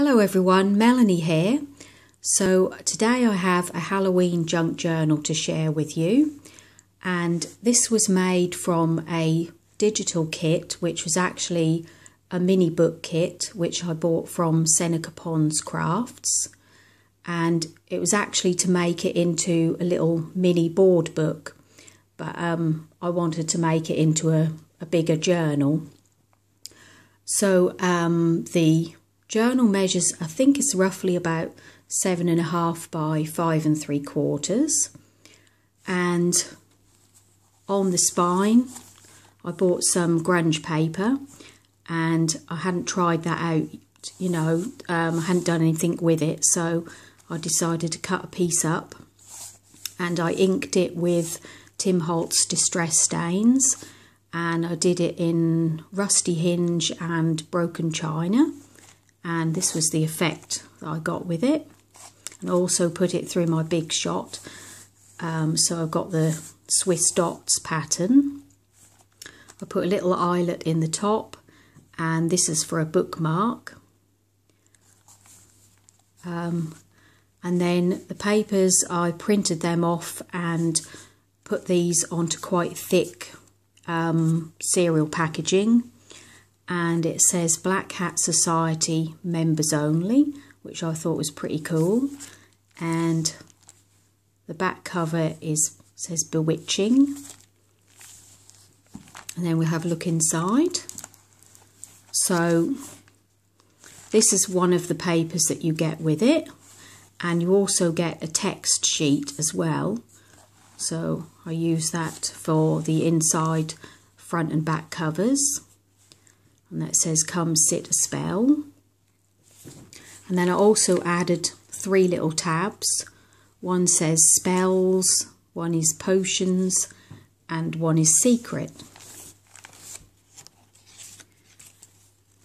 Hello everyone, Melanie here. So today I have a Halloween junk journal to share with you, and this was made from a digital kit which was actually a mini book kit which I bought from Seneca Ponds Crafts, and it was actually to make it into a little mini board book, but I wanted to make it into a bigger journal. So the journal measures, I think it's roughly about 7.5 by 5 3/4, and on the spine I bought some grunge paper, and I hadn't tried that out, I hadn't done anything with it, so I decided to cut a piece up and I inked it with Tim Holtz Distress Stains, and I did it in Rusty Hinge and Broken China, and this was the effect that I got with it. And I also put it through my Big Shot, so I've got the Swiss dots pattern. I put a little eyelet in the top, and this is for a bookmark. And then the papers, I printed them off and put these onto quite thick cereal packaging, and it says Black Hat Society members only, which I thought was pretty cool. And the back cover says Bewitching, and then we'll have a look inside. So this is one of the papers that you get with it, and you also get a text sheet as well. So I use that for the inside front and back covers, and that says Come Sit a Spell. And then I also added 3 little tabs. One says Spells, one is Potions, and one is Secret.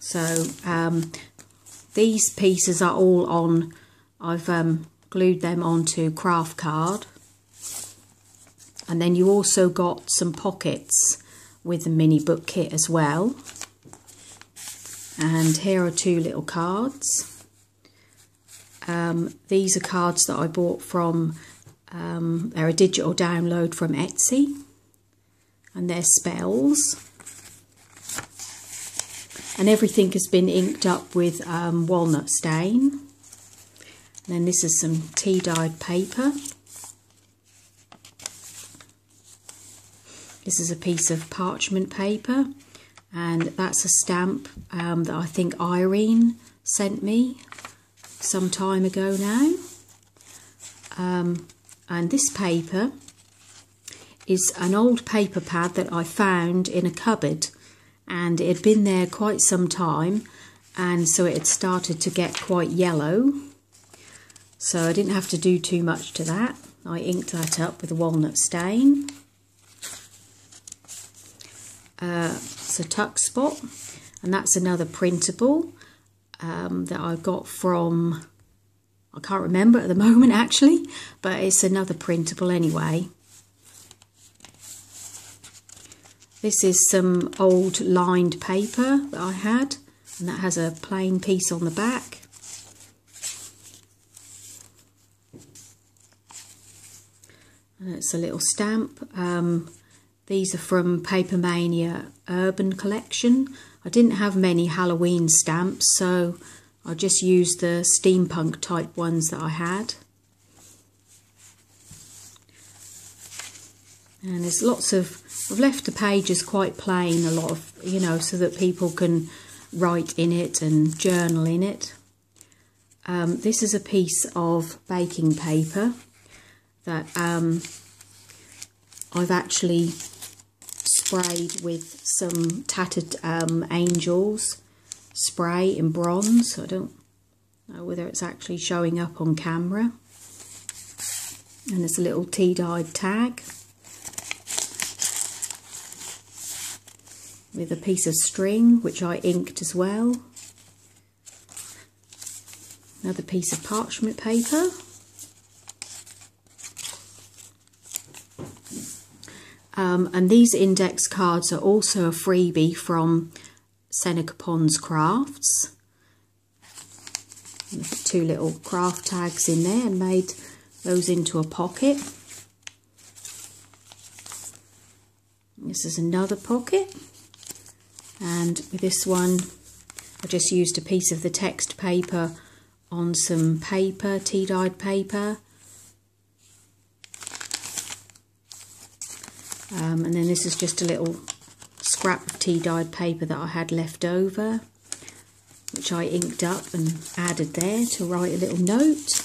So these pieces are all on, I've glued them onto craft card. And then you also got some pockets with the mini book kit as well. And here are 2 little cards. These are cards that I bought from, they're a digital download from Etsy, and they're spells. And everything has been inked up with walnut stain. And then this is some tea-dyed paper. This is a piece of parchment paper, and that's a stamp that I think Irene sent me some time ago now. And this paper is an old paper pad that I found in a cupboard, and it had been there quite some time, and so it had started to get quite yellow. So I didn't have to do too much to that. I inked that up with a walnut stain. It's a tuck spot, and that's another printable that I got from, I can't remember at the moment actually, but it's another printable anyway. This is some old lined paper that I had, and that has a plain piece on the back. And it's a little stamp. These are from Paper Mania Urban Collection. I didn't have many Halloween stamps, so I just used the steampunk type ones that I had. And there's lots of, I've left the pages quite plain, a lot of, so that people can write in it and journal in it. This is a piece of baking paper that I've actually sprayed with some Tattered Angels spray in bronze. I don't know whether it's actually showing up on camera. And there's a little tea-dyed tag with a piece of string which I inked as well. Another piece of parchment paper. And these index cards are also a freebie from Seneca Ponds Crafts. 2 little craft tags in there and made those into a pocket. This is another pocket, and with this one I just used a piece of the text paper on some paper, tea-dyed paper. And then this is just a little scrap of tea-dyed paper that I had left over, which I inked up and added there to write a little note.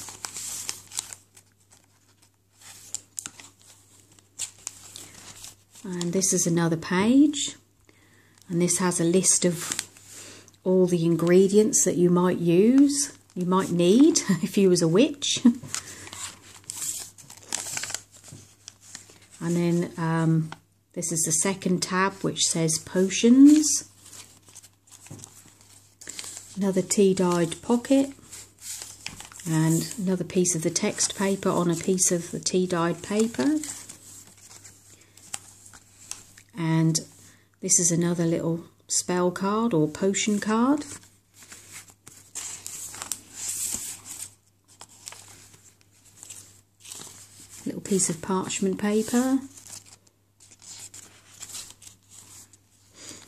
And this is another page, and this has a list of all the ingredients that you might use, you might need if you was a witch. And then this is the second tab, which says potions. Another tea-dyed pocket, and another piece of the text paper on a piece of the tea-dyed paper. And this is another little spell card or potion card. Little piece of parchment paper.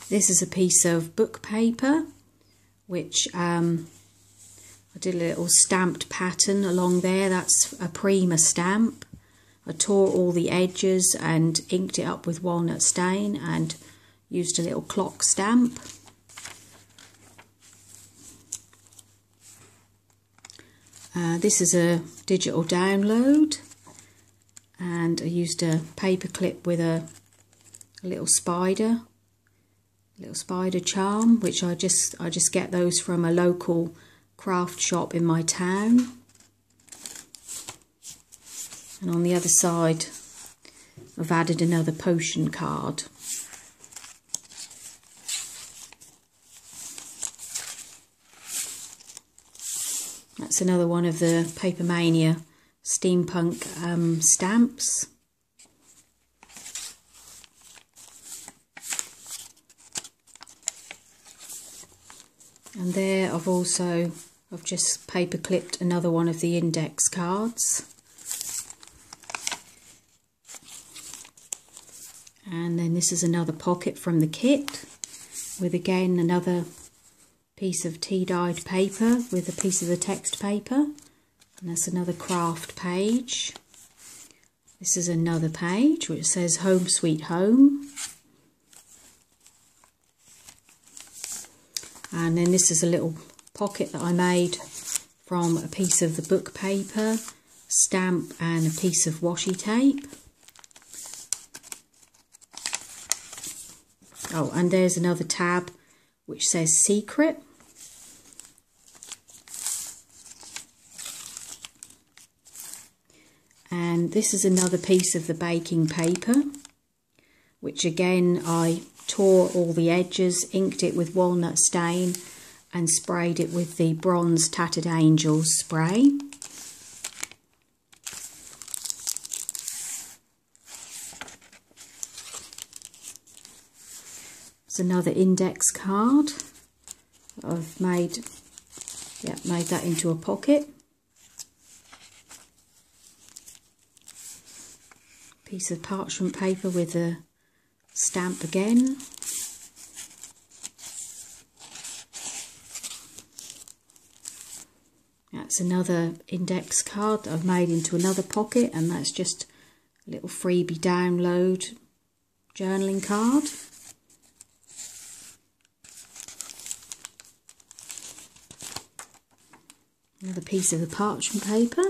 This is a piece of book paper, which I did a little stamped pattern along there. That's a Prima stamp. I tore all the edges and inked it up with walnut stain and used a little clock stamp. This is a digital download, and I used a paper clip with a little spider charm, which I just get those from a local craft shop in my town. And on the other side I've added another potion card. That's another one of the Papermania steampunk stamps. And there I've just paper clipped another one of the index cards. And then this is another pocket from the kit with again another piece of tea-dyed paper with a piece of the text paper. And that's another craft page. This is another page which says Home Sweet Home. And then this is a little pocket that I made from a piece of the book paper, stamp and a piece of washi tape. Oh, and there's another tab which says Secret. And this is another piece of the baking paper, which again I tore all the edges, inked it with walnut stain and sprayed it with the Bronze Tattered Angels spray. It's another index card. I've made that into a pocket. Piece of parchment paper with a stamp again. That's another index card that I've made into another pocket, and that's just a little freebie download journaling card. Another piece of the parchment paper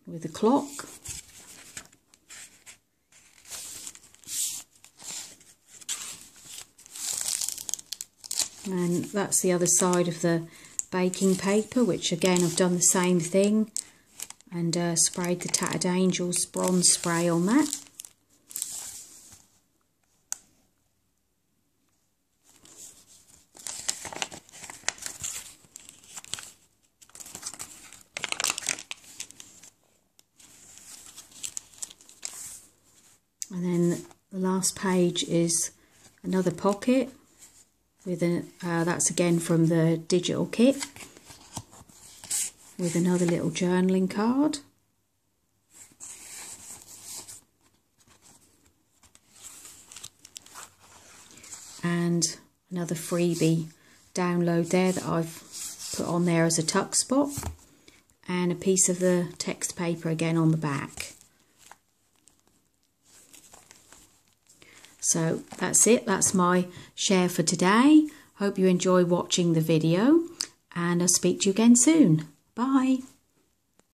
with a clock. And that's the other side of the baking paper, which again I've done the same thing and sprayed the Tattered Angels bronze spray on that. And then the last page is another pocket with that's again from the digital kit, with another little journaling card. And another freebie download there that I've put on there as a tuck spot, and a piece of the text paper again on the back. So that's it, that's my share for today. Hope you enjoy watching the video, and I'll speak to you again soon. Bye.